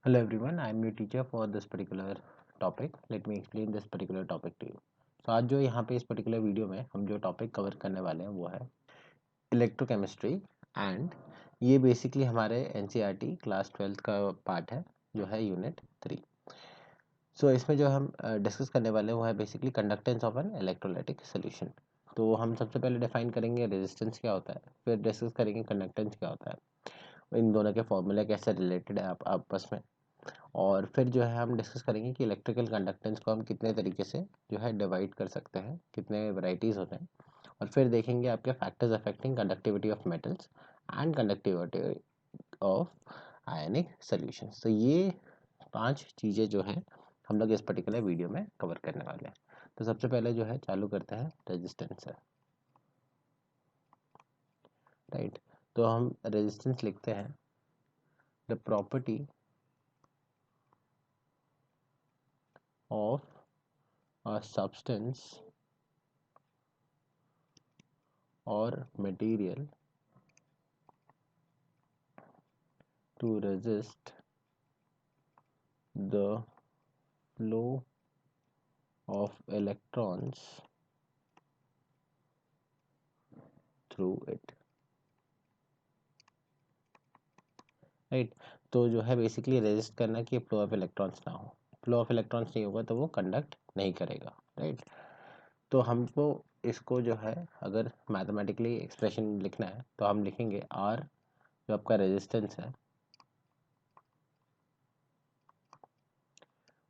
Hello everyone, I am your teacher for this particular topic. Let me explain this particular topic to you. So आज जो यहाँ पे इस particular video में हम जो टॉपिक कवर करने वाले हैं वो है इलेक्ट्रोकेमिस्ट्री एंड ये बेसिकली हमारे एनसीईआरटी क्लास 12th का पार्ट है जो है यूनिट 3। सो इसमें जो हम डिस्कस करने वाले हैं वो है basically conductance of an electrolytic solution. तो हम सबसे पहले डिफाइन करेंगे रेजिस्टेंस क्या होता है, फिर डिस्कस करेंगे कंडक्टेंस क्या होता है, इन दोनों के फॉर्मूला कैसे रिलेटेड है आपस में, और फिर जो है हम डिस्कस करेंगे कि इलेक्ट्रिकल कंडक्टेंस को हम कितने तरीके से जो है डिवाइड कर सकते हैं, कितने वैरायटीज़ होते हैं, और फिर देखेंगे आपके factors affecting conductivity of metals and conductivity of ionic solutions. तो ये 5 चीज़ें जो हैं हम लोग इस पर्टिकुलर वीडियो में कवर करने वाले हैं। तो सबसे पहले जो है चालू करते हैं रेजिस्टेंस से, राइट। तो हम रेजिस्टेंस लिखते हैं the property of a substance or material to resist the flow of electrons through it, right. तो जो है बेसिकली रेजिस्ट करना कि फ्लो ऑफ इलेक्ट्रॉन्स ना हो, फ्लो ऑफ इलेक्ट्रॉन्स नहीं होगा तो वो कंडक्ट नहीं करेगा, राइट। तो हमको इसको जो है अगर मैथमेटिकली एक्सप्रेशन लिखना है तो हम लिखेंगे आर जो आपका रेजिस्टेंस है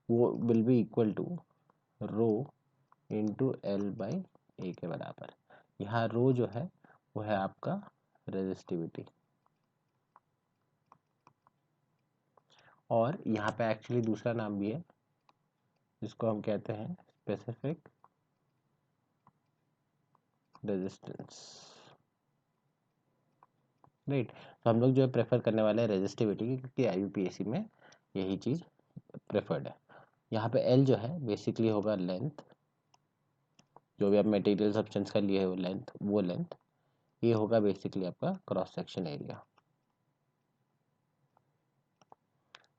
वो will be equal to rho into L by A के बराबर। यहाँ रो जो है वो है आपका रेजिस्टिविटी, और यहाँ पे एक्चुअली दूसरा नाम भी है जिसको हम कहते हैं स्पेसिफिक रेजिस्टेंस, राइट। तो हम लोग जो है प्रेफर करने वाले हैं रेजिस्टिविटी की, क्योंकि आईयूपीएसी में यही चीज़ प्रेफर्ड है। यहाँ पे एल जो है बेसिकली होगा लेंथ, जो भी आप मटेरियल सब्सटेंस का लिए हो लेंथ, वो लेंथ। ये होगा बेसिकली आपका cross section area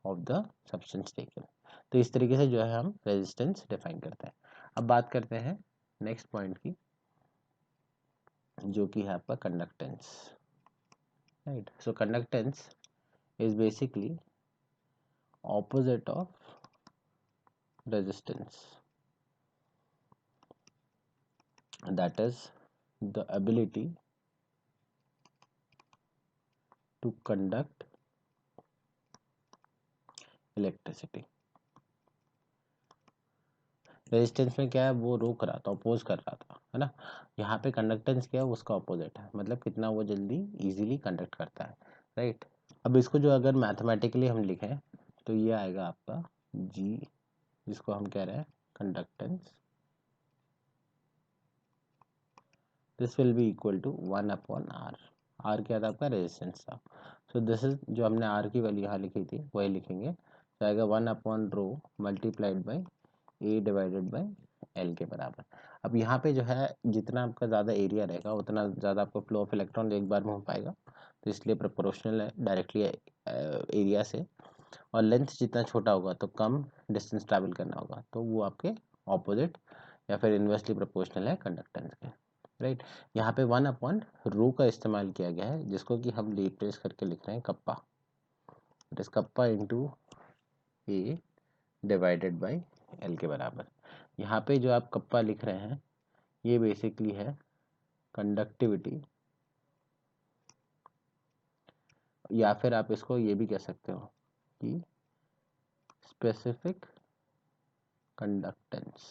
of the substance taken. तो इस तरीके से जो है हम रेजिस्टेंस डिफाइन करते हैं। अब बात करते हैं नेक्स्ट पॉइंट की, जो कि है आपका conductance, right. So conductance is basically opposite of resistance, that is the ability to conduct electricity. Resistance में क्या है, वो रोक रहा था, अपोज कर रहा था, है ना। यहाँ पे कंडक्टेंस क्या है, उसका अपोजिट है, मतलब कितना वो जल्दी इजीली कंडक्ट करता है, राइट। अब इसको जो अगर मैथमेटिकली हम लिखें तो ये आएगा आपका जी, जिसको हम कह रहे हैं conductance, this will be equal to 1/r। R क्या था आपका, रेजिस्टेंस था। सो दिस इज जो हमने आर की वैल्यू यहाँ लिखी थी वही लिखेंगे, तो आएगा 1/रो multiplied by A divided by L के बराबर। अब यहाँ पे जो है जितना आपका ज़्यादा एरिया रहेगा उतना ज़्यादा आपको फ्लो ऑफ इलेक्ट्रॉन एक बार में हो पाएगा, तो इसलिए प्रोपोर्शनल है डायरेक्टली एरिया से। और लेंथ जितना छोटा होगा तो कम डिस्टेंस ट्रैवल करना होगा, तो वो आपके ऑपोजिट या फिर इन्वर्सली प्रोपोर्शनल है कंडक्टेंस के, राइट। यहाँ पे 1/रो का इस्तेमाल किया गया है, जिसको कि हम रिप्लेस करके लिख रहे हैं kappa, it is kappa into A divided by L के बराबर। यहाँ पे जो आप कप्पा लिख रहे हैं ये बेसिकली है कंडक्टिविटी, या फिर आप इसको ये भी कह सकते हो कि specific conductance,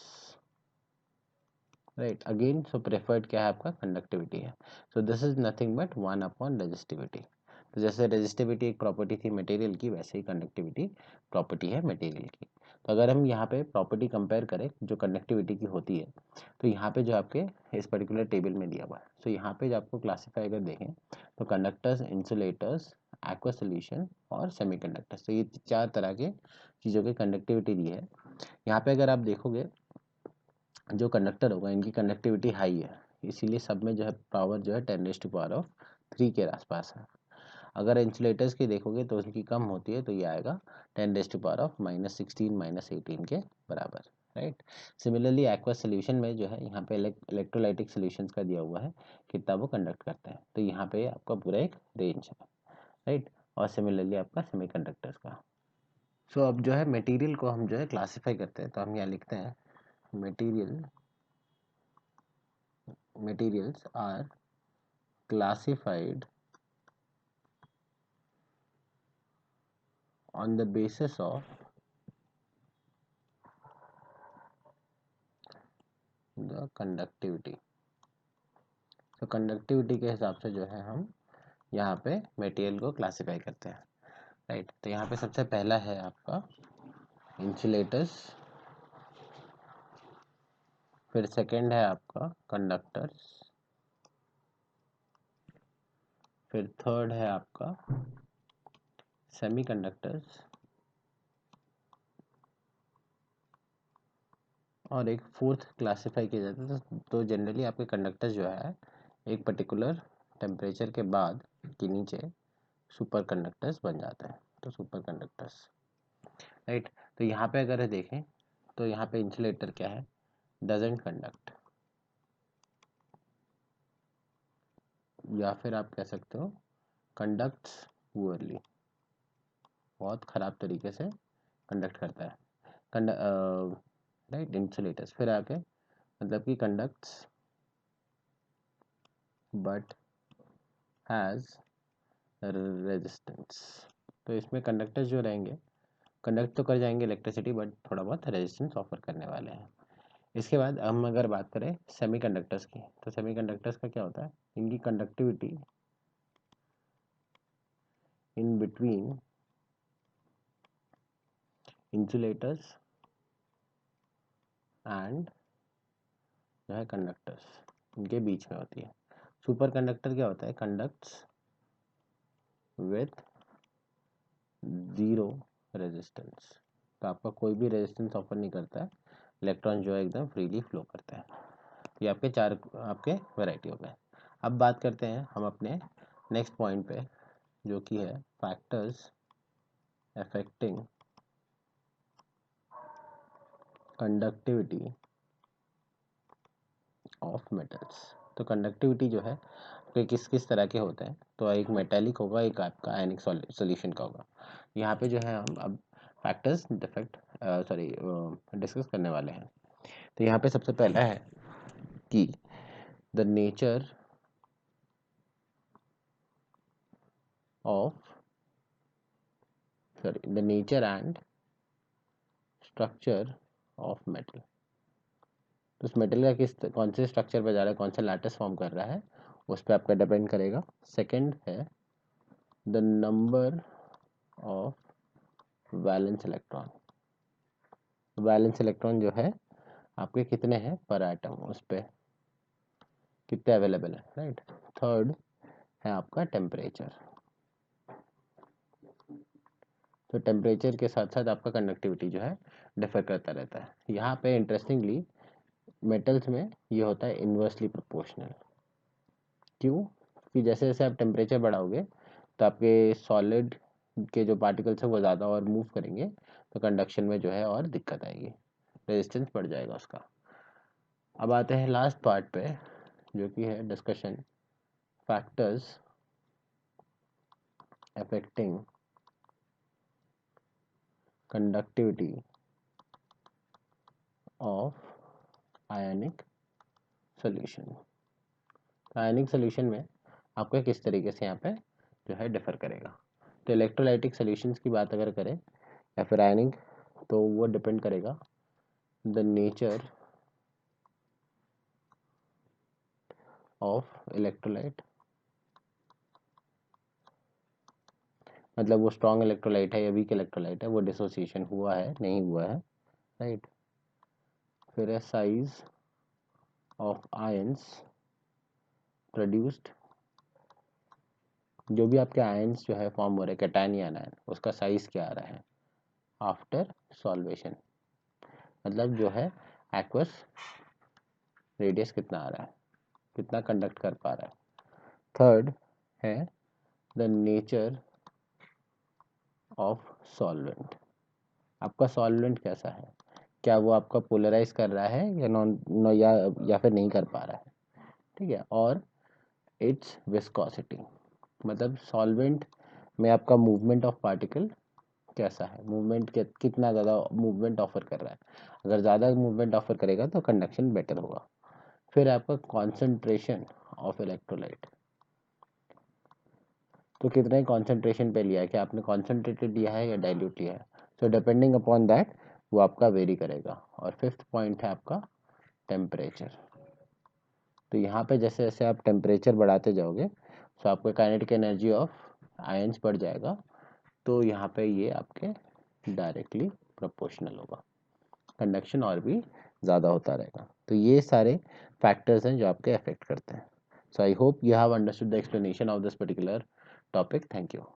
right. Again so preferred क्या है आपका, कंडक्टिविटी है। So this is nothing but 1/रेजिस्टिविटी। तो जैसे रेजिस्टिविटी एक प्रॉपर्टी थी मटेरियल की, वैसे ही कंडक्टिविटी प्रॉपर्टी है मटेरियल की। तो अगर हम यहाँ पे प्रॉपर्टी कंपेयर करें जो कंडक्टिविटी की होती है, तो यहाँ पे जो आपके इस पर्टिकुलर टेबल में दिया हुआ है, सो यहाँ पे जो आपको क्लासीफाई अगर देखें तो कंडक्टर्स, इंसुलेटर्स, एक्वा सोल्यूशन और सेमीकंडक्टर्स, तो ये 4 तरह के चीज़ों की कंडक्टिविटी दी है। यहाँ पे अगर आप देखोगे जो कंडक्टर होगा इनकी कंडक्टिविटी हाई है, इसीलिए सब में जो है पावर जो है 10⁻³ के आसपास है। अगर इंसुलेटर्स की देखोगे तो उनकी कम होती है, तो ये आएगा 10⁻⁻16 -18 के बराबर, राइट। सिमिलरली एक्वस सोल्यूशन में जो है यहाँ पे इलेक्ट्रोलाइटिक सोल्यूशंस का दिया हुआ है कितना वो कंडक्ट करते हैं, तो यहाँ पे आपका पूरा एक रेंज है, राइट। और सिमिलरली आपका सेमीकंडक्टर्स का। सो अब जो है मटेरियल को हम जो है क्लासिफाई करते हैं, तो हम यहाँ लिखते हैं materials are classified on the basis of the conductivity। तो कंडक्टिविटी के हिसाब से जो है हम यहाँ पे मटेरियल को क्लासिफाई करते हैं, राइट। तो यहाँ पे सबसे पहला है आपका इंसुलेटर्स, फिर सेकंड है आपका कंडक्टर्स, फिर थर्ड है आपका सेमीकंडक्टर्स, और एक फोर्थ क्लासिफाई किया जाता है। तो जनरली आपके कंडक्टर्स जो है एक पर्टिकुलर टेम्परेचर के बाद के नीचे सुपर कंडक्टर्स बन जाते हैं, तो सुपर कंडक्टर्स, राइट। तो यहाँ पे अगर देखें तो यहाँ पे इंसुलेटर क्या है, डजंट कंडक्ट, या फिर आप कह सकते हो कंडक्ट्स पुअरली, बहुत खराब तरीके से कंडक्ट करता है, राइट। इंसुलेटर्स फिर आके मतलब कि कंडक्ट्स बट हैज़ रेजिस्टेंस। तो इसमें कंडक्टर्स जो रहेंगे कंडक्ट तो कर जाएंगे इलेक्ट्रिसिटी, बट थोड़ा बहुत रेजिस्टेंस ऑफर करने वाले हैं। इसके बाद हम अगर बात करें सेमीकंडक्टर्स की, तो सेमीकंडक्टर्स का क्या होता है, इनकी conductivity in between insulators and जो है कंडक्टर्स, इनके बीच में होती है। सुपर कंडक्टर क्या होता है, कंडक्ट्स विथ ज़ीरो रेजिस्टेंस, तो आपका कोई भी रेजिस्टेंस ऑफर नहीं करता है, इलेक्ट्रॉन जो है एकदम फ्रीली फ्लो करता है। ये आपके चार आपके वैरायटी हो गए। अब बात करते हैं हम अपने नेक्स्ट पॉइंट पे, जो कि है factors affecting conductivity of metals. तो कंडक्टिविटी जो है कि किस किस तरह के होते हैं, तो एक मेटेलिक होगा, एक आपका आयनिक सॉल्यूशन का होगा। यहाँ पे जो है हम अब फैक्टर्स डिफेक्ट डिस्कस करने वाले हैं। तो यहाँ पे सबसे पहला है कि the nature and structure of metal. तो उस मेटल का कौन से स्ट्रक्चर पे जा रहा है, कौन सा लैटिस फॉर्म कर रहा है, उस पर आपका डिपेंड करेगा। सेकंड है the number of valence electron. Valence electron जो है आपके कितने हैं पर एटम, उस पर कितने अवेलेबल है, राइट। थर्ड है आपका टेम्परेचर, तो टेम्परेचर के साथ साथ आपका कंडक्टिविटी जो है डिफर करता रहता है। यहाँ पे इंटरेस्टिंगली मेटल्स में ये होता है इन्वर्सली प्रोपोर्शनल। क्यों कि जैसे जैसे आप टेम्परेचर बढ़ाओगे तो आपके सॉलिड के जो पार्टिकल्स है वो ज़्यादा और मूव करेंगे, तो कंडक्शन में जो है और दिक्कत आएगी, रेजिस्टेंस बढ़ जाएगा उसका। अब आते हैं लास्ट पार्ट पे, जो कि है discussion factors affecting conductivity of ionic solution. Ionic solution में आपका किस तरीके से यहाँ पे जो है डिफर करेगा। तो इलेक्ट्रोलाइटिक सोल्यूशंस की बात अगर करें या फिर आयनिक, तो वो डिपेंड करेगा द नेचर ऑफ इलेक्ट्रोलाइट, मतलब वो स्ट्रॉन्ग इलेक्ट्रोलाइट है या वीक इलेक्ट्रोलाइट है, वो डिसोसिएशन हुआ है नहीं हुआ है, राइट। फिर है साइज ऑफ आयंस प्रोड्यूस्ड, जो भी आपके आयंस जो है फॉर्म हो रहे हैं कैटायन या आयन, उसका साइज क्या आ रहा है आफ्टर सॉल्वेशन, मतलब जो है एक्वस रेडियस कितना आ रहा है, कितना कंडक्ट कर पा रहा है। थर्ड है द नेचर ऑफ सॉल्वेंट, आपका सॉल्वेंट कैसा है, क्या वो आपका पोलराइज कर रहा है या नॉन या फिर नहीं कर पा रहा है, ठीक है। और इट्स विस्कोसिटी, मतलब सॉल्वेंट में आपका मूवमेंट ऑफ पार्टिकल कैसा है, मूवमेंट कितना ज़्यादा मूवमेंट ऑफर कर रहा है, अगर ज़्यादा मूवमेंट ऑफर करेगा तो कंडक्शन बेटर होगा। फिर आपका कॉन्सेंट्रेशन ऑफ इलेक्ट्रोलाइट, तो कितने कॉन्सेंट्रेशन पे लिया है, कि आपने कॉन्सेंट्रेटेड लिया है या डाइल्यूट लिया है, सो डिपेंडिंग अपॉन दैट वो आपका वेरी करेगा। और फिफ्थ पॉइंट है आपका टेम्परेचर, तो यहाँ पे जैसे जैसे आप टेम्परेचर बढ़ाते जाओगे तो आपका काइनेटिक एनर्जी ऑफ आयंस बढ़ जाएगा, तो यहाँ पे ये आपके डायरेक्टली प्रोपोर्शनल होगा, कंडक्शन और भी ज़्यादा होता रहेगा। तो ये सारे फैक्टर्स हैं जो आपके अफेक्ट करते हैं। So I hope you have understood the explanation of this particular topic. Thank you.